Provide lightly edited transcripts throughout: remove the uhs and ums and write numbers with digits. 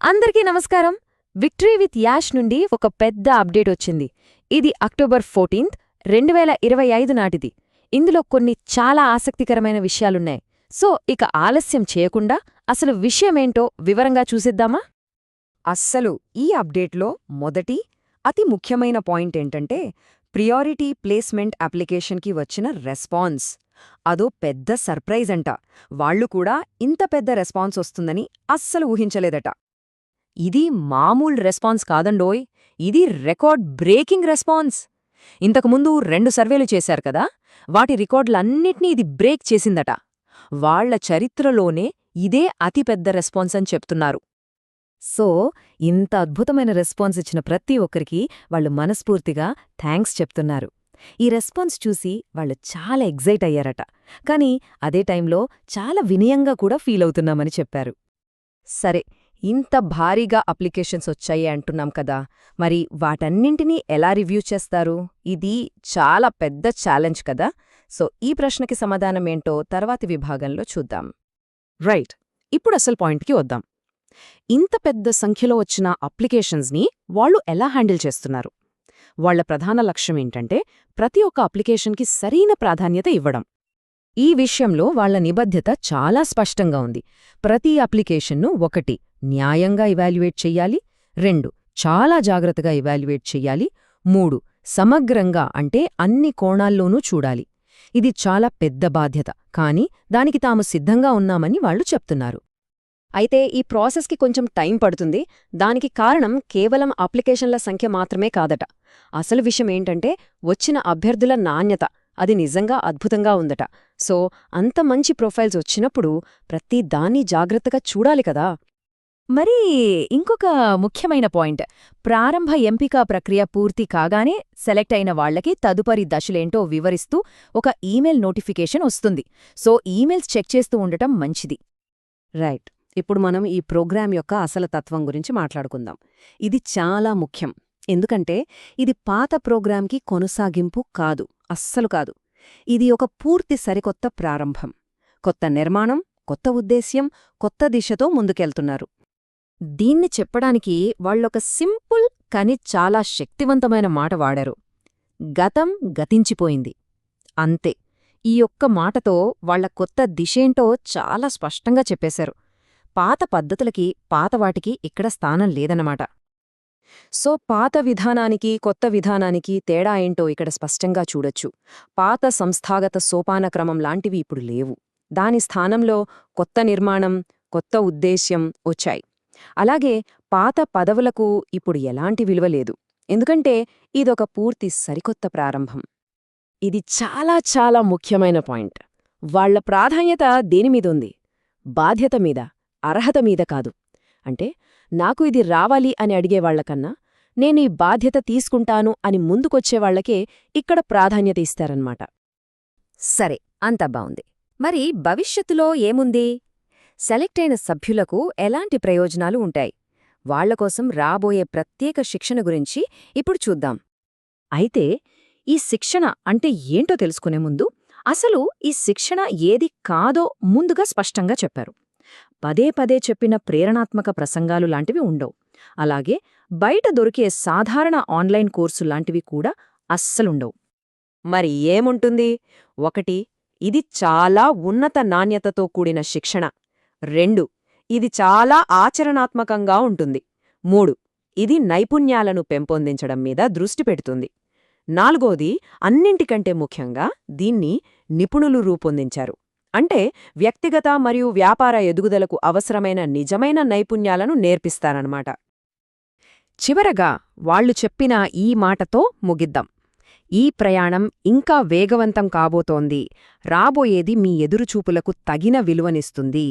అందరికీ నమస్కారం. Victory with ash నుండి ఒక పెద్ద అప్డేట్ వచ్చింది. ఇది అక్టోబర్ 14, 2025 నాటిది. ఇందులో కొన్ని చాలా ఆసక్తికరమైన విషయాలున్నాయి. సో ఇక ఆలస్యం చేయకుండా అసలు విషయమేంటో వివరంగా చూసిద్దామా? అస్సలు ఈ అప్డేట్లో మొదటి అతి ముఖ్యమైన పాయింట్ ఏంటంటే ప్రియారిటీ ప్లేస్మెంట్ అప్లికేషన్కి వచ్చిన రెస్పాన్స్. అదో పెద్ద సర్ప్రైజ్ అంట. వాళ్లు కూడా ఇంత పెద్ద రెస్పాన్స్ వస్తుందని అస్సలు ఊహించలేదట. ఇది మామూలు రెస్పాన్స్ కాదండోయ్, ఇది రికార్డ్ బ్రేకింగ్ రెస్పాన్స్. ఇంతకుముందు 2 సర్వేలు చేశారు కదా, వాటి రికార్డులన్నిటినీ ఇది బ్రేక్ చేసిందట. వాళ్ల చరిత్రలోనే ఇదే అతిపెద్ద రెస్పాన్స్ అని చెప్తున్నారు. సో ఇంత అద్భుతమైన రెస్పాన్స్ ఇచ్చిన ప్రతి ఒక్కరికి వాళ్ళు మనస్ఫూర్తిగా థ్యాంక్స్ చెప్తున్నారు. ఈ రెస్పాన్స్ చూసి వాళ్ళు చాలా ఎగ్జైట్ అయ్యారట. కానీ అదే టైంలో చాలా వినయంగా కూడా ఫీల్ అవుతున్నామని చెప్పారు. సరే, ఇంత భారీగా అప్లికేషన్స్ వచ్చాయి అంటున్నాం కదా, మరి వాటన్నింటినీ ఎలా రివ్యూ చేస్తారు? ఇది చాలా పెద్ద ఛాలెంజ్ కదా. సో ఈ ప్రశ్నకి సమాధానమేంటో తర్వాతి విభాగంలో చూద్దాం. రైట్, ఇప్పుడు అసలు పాయింట్కి వద్దాం. ఇంత పెద్ద సంఖ్యలో వచ్చిన అప్లికేషన్స్ని వాళ్ళు ఎలా హ్యాండిల్ చేస్తున్నారు? వాళ్ల ప్రధాన లక్ష్యమేంటంటే ప్రతి ఒక్క అప్లికేషన్కి సరైన ప్రాధాన్యత ఇవ్వడం. ఈ విషయంలో వాళ్ల నిబద్ధత చాలా స్పష్టంగా ఉంది. ప్రతి అప్లికేషన్ను 1 న్యాయంగా ఇవాల్యుయేట్ చెయ్యాలి, 2 చాలా జాగ్రత్తగా ఇవాల్యుయేట్ చెయ్యాలి, 3 సమగ్రంగా అంటే అన్ని కోణాల్లోనూ చూడాలి. ఇది చాలా పెద్ద బాధ్యత, కానీ దానికి తాము సిద్ధంగా ఉన్నామని వాళ్లు చెప్తున్నారు. అయితే ఈ ప్రాసెస్కి కొంచెం టైం పడుతుంది. దానికి కారణం కేవలం అప్లికేషన్ల సంఖ్య మాత్రమే కాదట. అసలు విషయమేంటంటే వచ్చిన అభ్యర్థుల నాణ్యత. అది నిజంగా అద్భుతంగా ఉందట. సో అంత మంచి ప్రొఫైల్స్ వచ్చినప్పుడు ప్రతి దాన్ని జాగ్రత్తగా చూడాలి కదా. మరి ఇంకొక ముఖ్యమైన పాయింట్, ప్రారంభ ఎంపిక ప్రక్రియ పూర్తి కాగానే సెలెక్ట్ అయిన వాళ్లకి తదుపరి దశలేంటో వివరిస్తూ ఒక ఈమెయిల్ నోటిఫికేషన్ వస్తుంది. సో ఈమెయిల్స్ చెక్ చేస్తూ ఉండటం మంచిది. రైట్, ఇప్పుడు మనం ఈ ప్రోగ్రాం యొక్క అసలు తత్వం గురించి మాట్లాడుకుందాం. ఇది చాలా ముఖ్యం, ఎందుకంటే ఇది పాత ప్రోగ్రాంకి కొనసాగింపు కాదు, అస్సలు కాదు. ఇది ఒక పూర్తి సరికొత్త ప్రారంభం. కొత్త నిర్మాణం, కొత్త ఉద్దేశ్యం, కొత్త దిశతో ముందుకెళ్తున్నారు. దీన్ని చెప్పడానికి వాళ్ళొక సింపుల్ కాని చాలా శక్తివంతమైన మాట వాడారు. గతం గతించిపోయింది, అంతే. ఈ ఒక్క మాటతో వాళ్ల కొత్త దిశేంటో చాలా స్పష్టంగా చెప్పేశారు. పాత పద్ధతులకి, పాతవాటికి ఇక్కడ స్థానం లేదన్నమాట. సో పాత విధానానికి కొత్త విధానానికి తేడా ఏంటో ఇక్కడ స్పష్టంగా చూడొచ్చు. పాత సంస్థాగత సోపానక్రమం లాంటివి ఇప్పుడు లేవు. దాని స్థానంలో కొత్త నిర్మాణం, కొత్త ఉద్దేశ్యం వచ్చాయి. అలాగే పాత పదవులకు ఇప్పుడు ఎలాంటి విలువ లేదు, ఎందుకంటే ఇదొక పూర్తి సరికొత్త ప్రారంభం. ఇది చాలా చాలా ముఖ్యమైన పాయింట్. వాళ్ల ప్రాధాన్యత దేనిమీదుంది? బాధ్యత మీద, అర్హత మీద కాదు. అంటే నాకు ఇది రావాలి అని అడిగేవాళ్లకన్నా నేనీ బాధ్యత తీసుకుంటాను అని ముందుకొచ్చేవాళ్లకే ఇక్కడ ప్రాధాన్యత ఇస్తారన్నమాట. సరే, అంతా బావుంది. మరి భవిష్యత్తులో ఏముంది? సెలెక్ట్ అయిన సభ్యులకు ఎలాంటి ప్రయోజనాలు ఉంటాయి? వాళ్లకోసం రాబోయే ప్రత్యేక శిక్షణ గురించి ఇప్పుడు చూద్దాం. అయితే ఈ శిక్షణ అంటే ఏంటో తెలుసుకునే ముందు అసలు ఈ శిక్షణ ఏది కాదో ముందుగా స్పష్టంగా చెప్పారు. పదే పదే చెప్పిన ప్రేరణాత్మక ప్రసంగాలు లాంటివి ఉండవు. అలాగే బయట దొరికే సాధారణ ఆన్లైన్ కోర్సులాంటివి కూడా అస్సలుండవు. మరి ఏముంటుంది? 1 ఇది చాలా ఉన్నత నాణ్యతతో కూడిన శిక్షణ. 2 ఇది చాలా ఆచరణాత్మకంగా ఉంటుంది. 3 ఇది నైపుణ్యాలను పెంపొందించడం మీద దృష్టి పెడుతుంది. 4ది అన్నింటికంటే ముఖ్యంగా దీన్ని నిపుణులు రూపొందించారు. అంటే వ్యక్తిగత మరియు వ్యాపార ఎదుగుదలకు అవసరమైన నిజమైన నైపుణ్యాలను నేర్పిస్తారన్నమాట. చివరగా వాళ్లు చెప్పిన ఈ మాటతో ముగిద్దాం. ఈ ప్రయాణం ఇంకా వేగవంతం కాబోతోంది. రాబోయేది మీ ఎదురుచూపులకు తగిన విలువనిస్తుంది.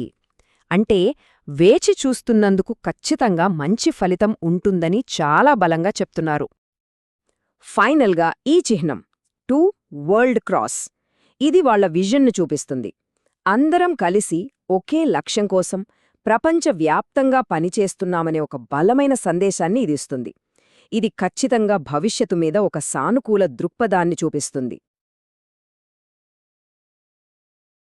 అంటే వేచి చూస్తున్నందుకు ఖచ్చితంగా మంచి ఫలితం ఉంటుందని చాలా బలంగా చెప్తున్నారు. ఫైనల్గా ఈ చిహ్నం 2 వరల్డ్ క్రాస్, ఇది వాళ్ల విజన్ను చూపిస్తుంది. అందరం కలిసి ఒకే లక్ష్యం కోసం ప్రపంచవ్యాప్తంగా పనిచేస్తున్నామనే ఒక బలమైన సందేశాన్ని ఇదిస్తుంది. ఇది ఖచ్చితంగా భవిష్యత్తు మీద ఒక సానుకూల దృక్పథాన్ని చూపిస్తుంది.